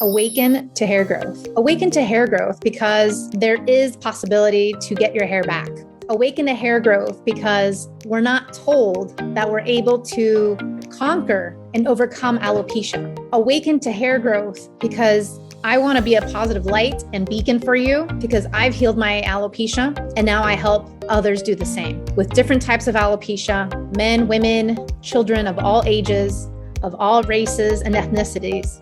Awaken to hair growth. Awaken to hair growth because there is possibility to get your hair back. Awaken to hair growth because we're not told that we're able to conquer and overcome alopecia. Awaken to hair growth because I want to be a positive light and beacon for you because I've healed my alopecia and now I help others do the same with different types of alopecia, men, women, children of all ages, of all races and ethnicities.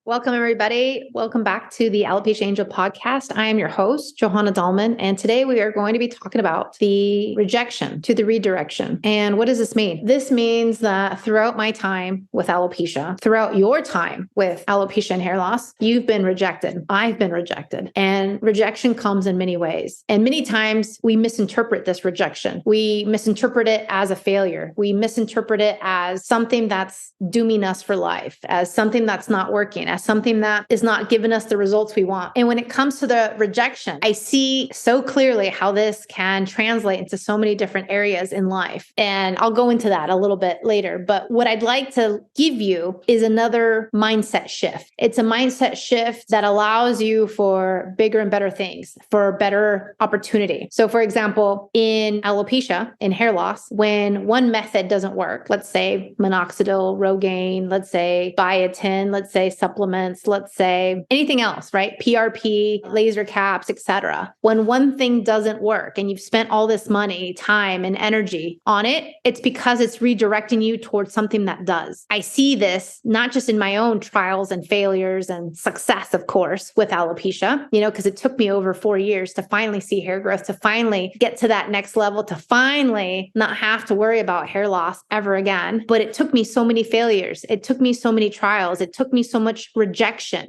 Welcome, everybody. Welcome back to the Alopecia Angel podcast. I am your host, Johanna Dahlman, and today we are going to be talking about the rejection to the redirection. And what does this mean? This means that throughout my time with alopecia, throughout your time with alopecia and hair loss, you've been rejected. I've been rejected. And rejection comes in many ways. And many times we misinterpret this rejection. We misinterpret it as a failure. We misinterpret it as something that's dooming us for life, as something that's not working, as something that is not giving us the results we want. And when it comes to the rejection, I see so clearly how this can translate into so many different areas in life. And I'll go into that a little bit later. But what I'd like to give you is another mindset shift. It's a mindset shift that allows you for bigger and better things, for better opportunity. So for example, in alopecia, in hair loss, when one method doesn't work, let's say minoxidil, Rogaine, let's say biotin, let's say supplements, let's say anything else, right? PRP, laser caps, etc. When one thing doesn't work and you've spent all this money, time, and energy on it, it's because it's redirecting you towards something that does. I see this not just in my own trials and failures and success, of course, with alopecia, because it took me over 4 years to finally see hair growth, to finally get to that next level, to finally not have to worry about hair loss ever again. But it took me so many failures. It took me so many trials. It took me so much rejection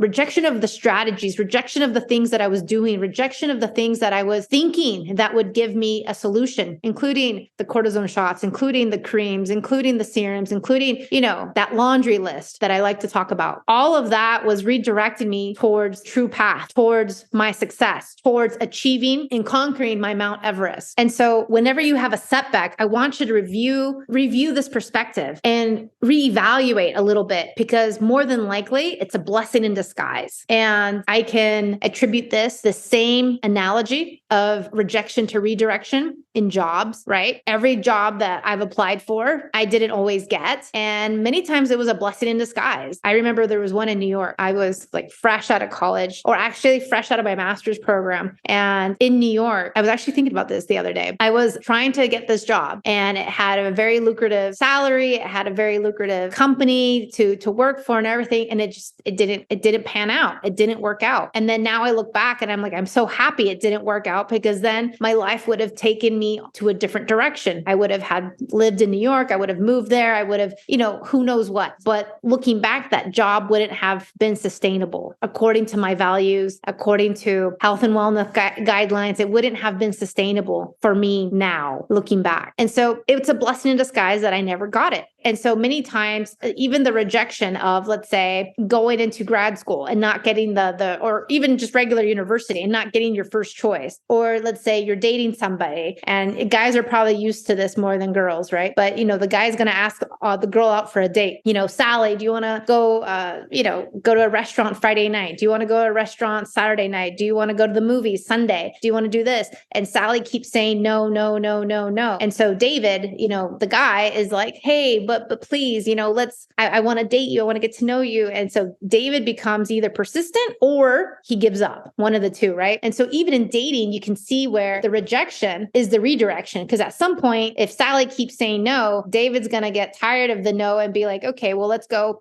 of the strategies, rejection of the things that I was doing, rejection of the things that I was thinking that would give me a solution, including the cortisone shots, including the creams, including the serums, including, that laundry list that I like to talk about. All of that was redirecting me towards true path, towards my success, towards achieving and conquering my Mount Everest. And so whenever you have a setback, I want you to review this perspective and reevaluate a little bit, because more than likely it's a blessing in disguise. And I can attribute the same analogy of rejection to redirection in jobs, right? Every job that I've applied for, I didn't always get. And many times it was a blessing in disguise. I remember there was one in New York. I was like fresh out of college, or actually fresh out of my master's program. And in New York, I was actually thinking about this the other day. I was trying to get this job and it had a very lucrative salary. It had a very lucrative company to work for and everything. And it didn't pan out. It didn't work out. And then now I look back and I'm like, I'm so happy it didn't work out, because then my life would have taken me to a different direction. I would have lived in New York. I would have moved there. I would have, who knows what. But looking back, that job wouldn't have been sustainable according to my values, according to health and wellness guidelines. It wouldn't have been sustainable for me now, looking back. And so it's a blessing in disguise that I never got it. And so many times, even the rejection of, let's say, going into grad school and not getting or even just regular university and not getting your first choice, or let's say you're dating somebody, and guys are probably used to this more than girls, right? But, the guy's going to ask the girl out for a date. Sally, do you want to go, go to a restaurant Friday night? Do you want to go to a restaurant Saturday night? Do you want to go to the movies Sunday? Do you want to do this? And Sally keeps saying, no, no, no, no, no. And so David, the guy is like, hey, but please, I want to date you. I want to get to know you. And so David becomes either persistent or he gives up, one of the two, right? And so even in dating, you can see where the rejection is the redirection. Because at some point, if Sally keeps saying no, David's going to get tired of the no and be like, okay, well, let's go,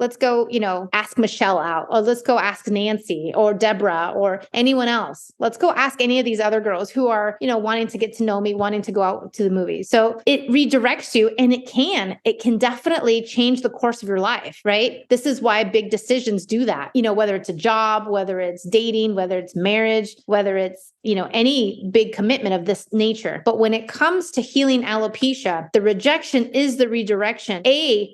ask Michelle out, or let's go ask Nancy or Deborah or anyone else. Let's go ask any of these other girls who are, wanting to get to know me, wanting to go out to the movies. So it redirects you, and it can definitely change the course of your life, right? This is why big decisions do that, whether it's a job, whether it's dating, whether it's marriage, whether it's, any big commitment of this nature. But when it comes to healing alopecia, the rejection is the redirection.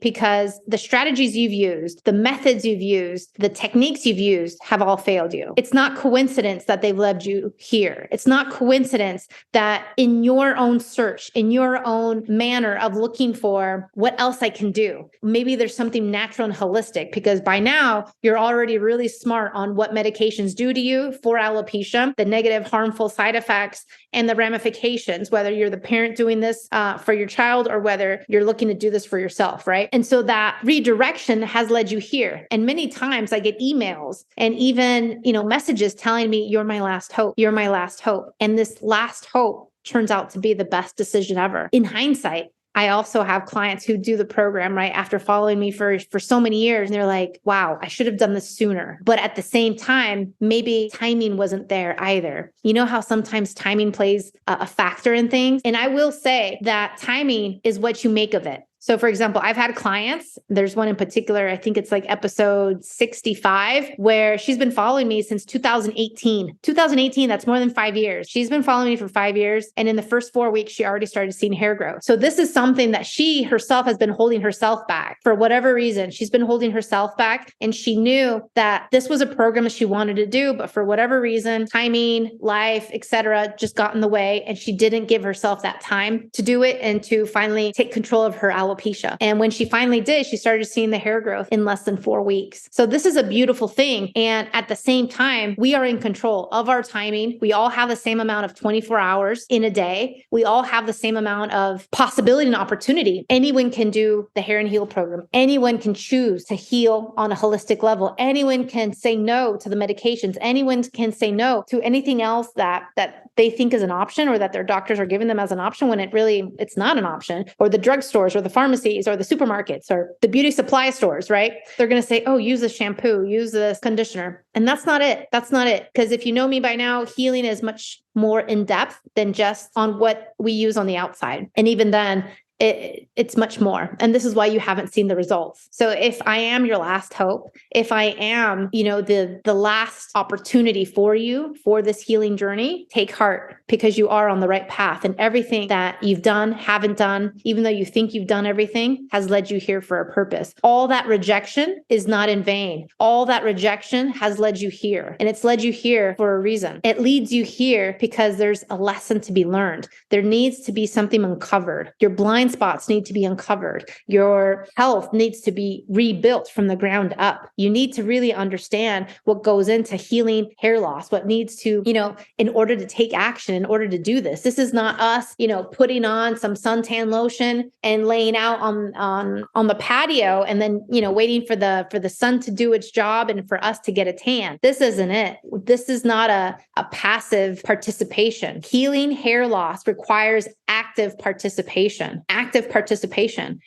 Because the strategies you've used, the methods you've used, the techniques you've used have all failed you. It's not coincidence that they've led you here. It's not coincidence that in your own search, in your own manner of looking for what else I can do, maybe there's something natural and holistic, because by now you're already really smart on what medications do to you for alopecia, the negative, harmful side effects, and the ramifications, whether you're the parent doing this for your child or whether you're looking to do this for yourself, right? And so that redirection has led you here. And many times I get emails and even, messages telling me, you're my last hope. You're my last hope. And this last hope turns out to be the best decision ever. In hindsight, I also have clients who do the program right after following me for so many years. And they're like, wow, I should have done this sooner. But at the same time, maybe timing wasn't there either. You know how sometimes timing plays a factor in things? And I will say that timing is what you make of it. So for example, I've had clients, there's one in particular, I think it's like episode 65, where she's been following me since 2018. 2018, that's more than 5 years. She's been following me for 5 years. And in the first 4 weeks, she already started seeing hair growth. So this is something that she herself has been holding herself back for whatever reason. She's been holding herself back. And she knew that this was a program that she wanted to do, but for whatever reason, timing, life, etc., just got in the way. And she didn't give herself that time to do it and to finally take control of her alopecia. And when she finally did, she started seeing the hair growth in less than 4 weeks. So this is a beautiful thing. And at the same time, we are in control of our timing. We all have the same amount of 24 hours in a day. We all have the same amount of possibility and opportunity. Anyone can do the Hair and Heal program. Anyone can choose to heal on a holistic level. Anyone can say no to the medications. Anyone can say no to anything else that they think is an option or that their doctors are giving them as an option when it's not an option, or the drugstores or the pharmacies or the supermarkets or the beauty supply stores, right? They're going to say, oh, use this shampoo, use this conditioner. And that's not it. That's not it. Because if you know me by now, healing is much more in depth than just on what we use on the outside. And even then, it's much more. And this is why you haven't seen the results. So if I am your last hope, if I am, the last opportunity for you for this healing journey, take heart, because you are on the right path. And everything that you've done, haven't done, even though you think you've done everything, has led you here for a purpose. All that rejection is not in vain. All that rejection has led you here. And it's led you here for a reason. It leads you here because there's a lesson to be learned. There needs to be something uncovered. Your blind spots need to be uncovered. Your health needs to be rebuilt from the ground up. You need to really understand what goes into healing hair loss, what needs to, in order to take action, in order to do this. This is not us, putting on some suntan lotion and laying out on the patio and then, waiting for the sun to do its job and for us to get a tan. This isn't it. This is not a passive participation. Healing hair loss requires active participation.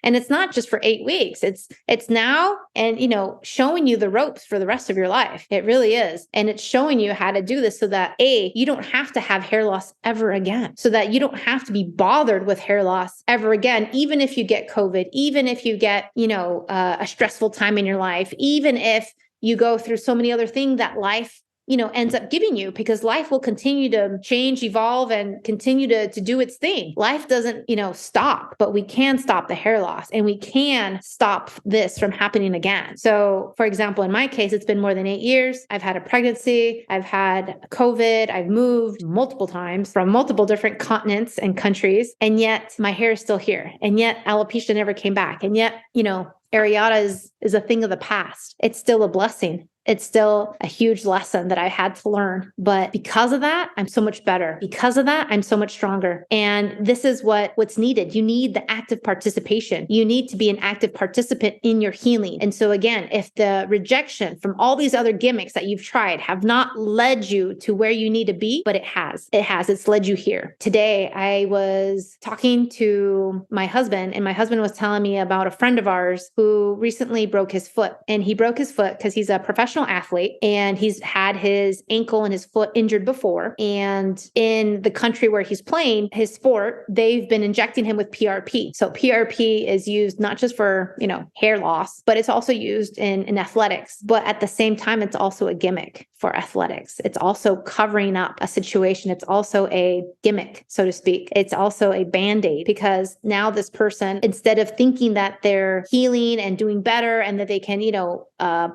And it's not just for 8 weeks. It's now and, showing you the ropes for the rest of your life. It really is. And it's showing you how to do this so that you don't have to have hair loss ever again, so that you don't have to be bothered with hair loss ever again, even if you get COVID, even if you get, a stressful time in your life, even if you go through so many other things that life ends up giving you, because life will continue to change, evolve, and continue to do its thing. Life doesn't, stop, but we can stop the hair loss and we can stop this from happening again. So for example, in my case, it's been more than 8 years. I've had a pregnancy. I've had COVID. I've moved multiple times from multiple different continents and countries. And yet my hair is still here. And yet alopecia never came back. And yet, areata is a thing of the past. It's still a blessing. It's still a huge lesson that I had to learn. But because of that, I'm so much better. Because of that, I'm so much stronger. And this is what's needed. You need the active participation. You need to be an active participant in your healing. And so again, if the rejection from all these other gimmicks that you've tried have not led you to where you need to be, but it has. It's led you here. Today, I was talking to my husband, and my husband was telling me about a friend of ours who recently broke his foot. And he broke his foot because he's a professional professional athlete and he's had his ankle and his foot injured before. And in the country where he's playing his sport, they've been injecting him with PRP. So PRP is used not just for, hair loss, but it's also used in athletics. But at the same time, it's also a gimmick for athletics. It's also covering up a situation. It's also a gimmick, so to speak. It's also a Band-Aid because now this person, instead of thinking that they're healing and doing better and that they can,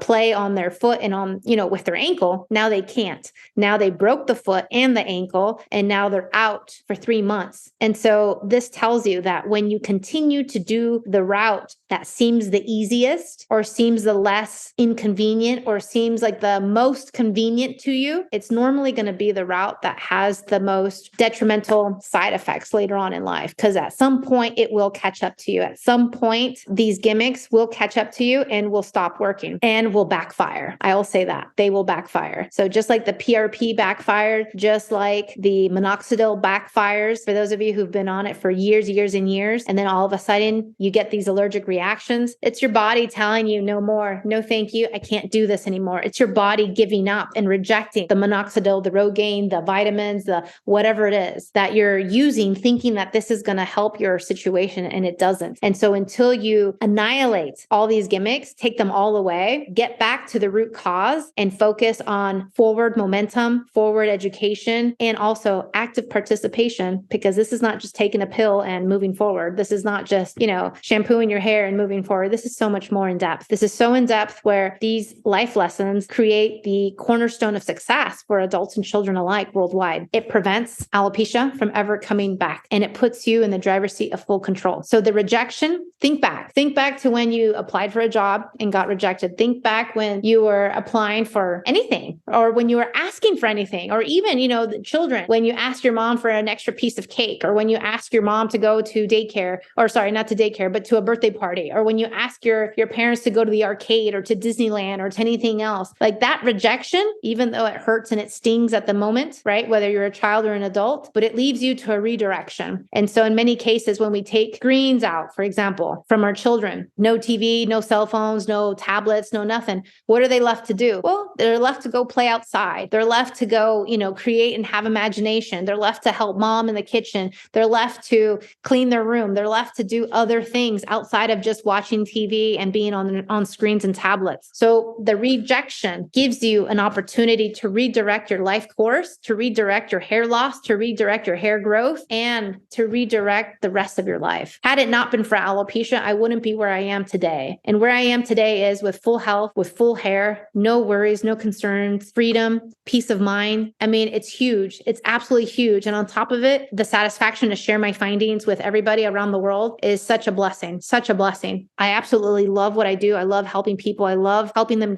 play on their foot and on, with their ankle, now they can't. Now they broke the foot and the ankle and now they're out for 3 months. And so this tells you that when you continue to do the route that seems the easiest or seems the less inconvenient or seems like the most convenient to you, it's normally going to be the route that has the most detrimental side effects later on in life. Because at some point it will catch up to you. At some point, these gimmicks will catch up to you and will stop working and will backfire. I will say that they will backfire. So just like the PRP backfired, just like the minoxidil backfires, for those of you who've been on it for years and years, and then all of a sudden you get these allergic reactions, it's your body telling you no more, no thank you, I can't do this anymore. It's your body giving up and rejecting the minoxidil, the Rogaine, the vitamins, the whatever it is that you're using, thinking that this is going to help your situation, and it doesn't. And so until you annihilate all these gimmicks, take them all away, get back to the root cause and focus on forward momentum, forward education, and also active participation, because this is not just taking a pill and moving forward. This is not just, shampooing your hair and moving forward. This is so much more in depth. This is so in depth where these life lessons create the cornerstone of success for adults and children alike worldwide. It prevents alopecia from ever coming back, and it puts you in the driver's seat of full control. So the rejection, think back to when you applied for a job and got rejected. Think back when you were applying for anything, or when you were asking for anything, or even, the children, when you asked your mom for an extra piece of cake, or when you ask your mom to go to daycare, or sorry, not to daycare, but to a birthday party, or when you ask your parents to go to the arcade or to Disneyland or to anything else. Like that rejection, even though it hurts and it stings at the moment, right? Whether you're a child or an adult, but it leaves you to a redirection. And so in many cases, when we take screens out, for example, from our children, no TV, no cell phones, no tablets, no nothing, what are they left to do? Well, they're left to go play outside. They're left to go, create and have imagination. They're left to help mom in the kitchen. They're left to clean their room. They're left to do other things outside of just watching TV and being on screens and tablets. So the rejection gives you an opportunity to redirect your life course, to redirect your hair loss, to redirect your hair growth, and to redirect the rest of your life. Had it not been for alopecia, I wouldn't be where I am today. And where I am today is with full health, with full hair, no worries, no concerns, freedom, peace of mind. I mean, it's huge. It's absolutely huge. And on top of it, the satisfaction to share my findings with everybody around the world is such a blessing, such a blessing. I absolutely love what I do. I love helping people. I love helping them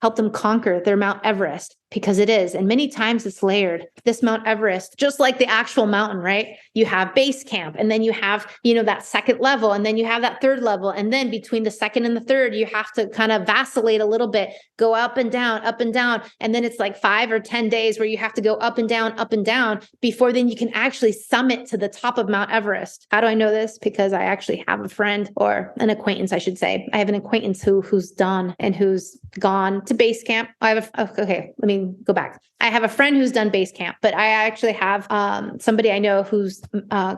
help them conquer their Mount Everest, because it is. And many times it's layered. This Mount Everest, just like the actual mountain, right? You have base camp, and then you have, that second level, and then you have that third level. And then between the second and the third, you have to kind of vacillate a little bit, go up and down, up and down. And then it's like 5 or 10 days where you have to go up and down before then you can actually summit to the top of Mount Everest. How do I know this? Because I actually have a friend, or an acquaintance, I should say. I have an acquaintance who's done and who's gone to base camp. Let me go back. I have a friend who's done base camp, but I actually have somebody I know who's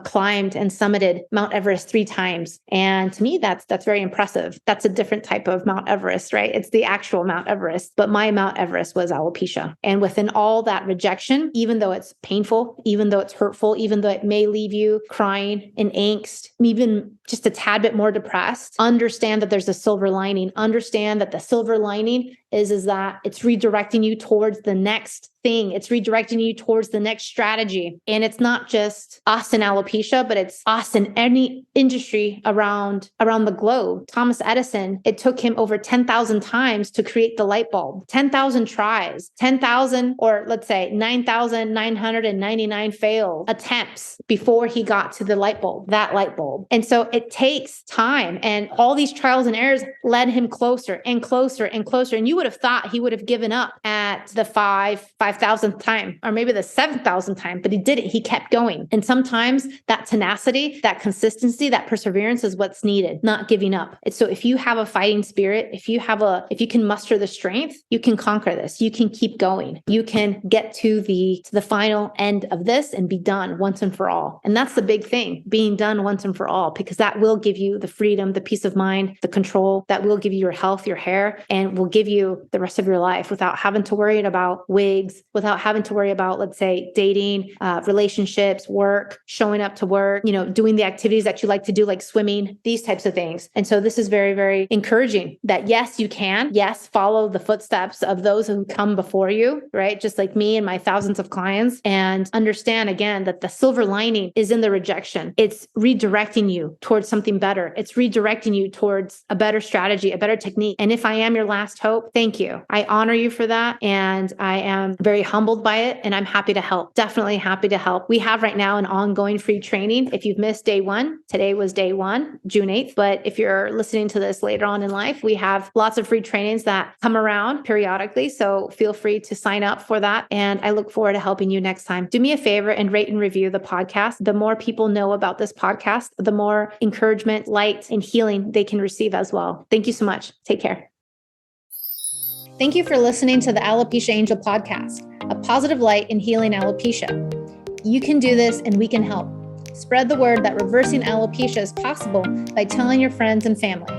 climbed and summited Mount Everest 3 times. And to me, that's very impressive. That's a different type of Mount Everest, right? It's the actual Mount Everest, but my Mount Everest was alopecia. And within all that rejection, even though it's painful, even though it's hurtful, even though it may leave you crying in angst, even just a tad bit more depressed, understand that there's a silver lining. Understand that the silver lining is that it's redirecting you towards the next thing. It's redirecting you towards the next strategy. And it's not just us in alopecia, but it's us in any industry around the globe. Thomas Edison, it took him over 10,000 times to create the light bulb. 10,000 tries, 10,000, or let's say 9,999 failed attempts before he got to the light bulb, that light bulb. And so it takes time, and all these trials and errors led him closer and closer and closer. And you would have thought he would have given up at the 5 5,000th time, or maybe the 7,000th time, but he did it. He kept going. And sometimes that tenacity, that consistency, that perseverance is what's needed, not giving up. And so if you have a fighting spirit, if you can muster the strength, you can conquer this. You can keep going. You can get to the final end of this and be done once and for all. And that's the big thing, being done once and for all, because that will give you the freedom, the peace of mind, the control, that will give you your health, your hair, and will give you the rest of your life without having to worry about wigs, without having to worry about, let's say, dating, relationships, work, showing up to work, doing the activities that you like to do, like swimming, these types of things. And so this is very, very encouraging that yes, you can. Yes, follow the footsteps of those who come before you, right? Just like me and my thousands of clients, and understand again that the silver lining is in the rejection. It's redirecting you towards something better. It's redirecting you towards a better strategy, a better technique. And if I am your last hope, thank you. I honor you for that. And I am very humbled by it. And I'm happy to help. Definitely happy to help. We have right now an ongoing free training. If you've missed day one, today was day one, June 8th. But if you're listening to this later on in life, we have lots of free trainings that come around periodically. So feel free to sign up for that. And I look forward to helping you next time. Do me a favor and rate and review the podcast. The more people know about this podcast, the more encouragement, light, and healing they can receive as well. Thank you so much. Take care. Thank you for listening to the Alopecia Angel podcast, a positive light in healing alopecia. You can do this and we can help. Spread the word that reversing alopecia is possible by telling your friends and family.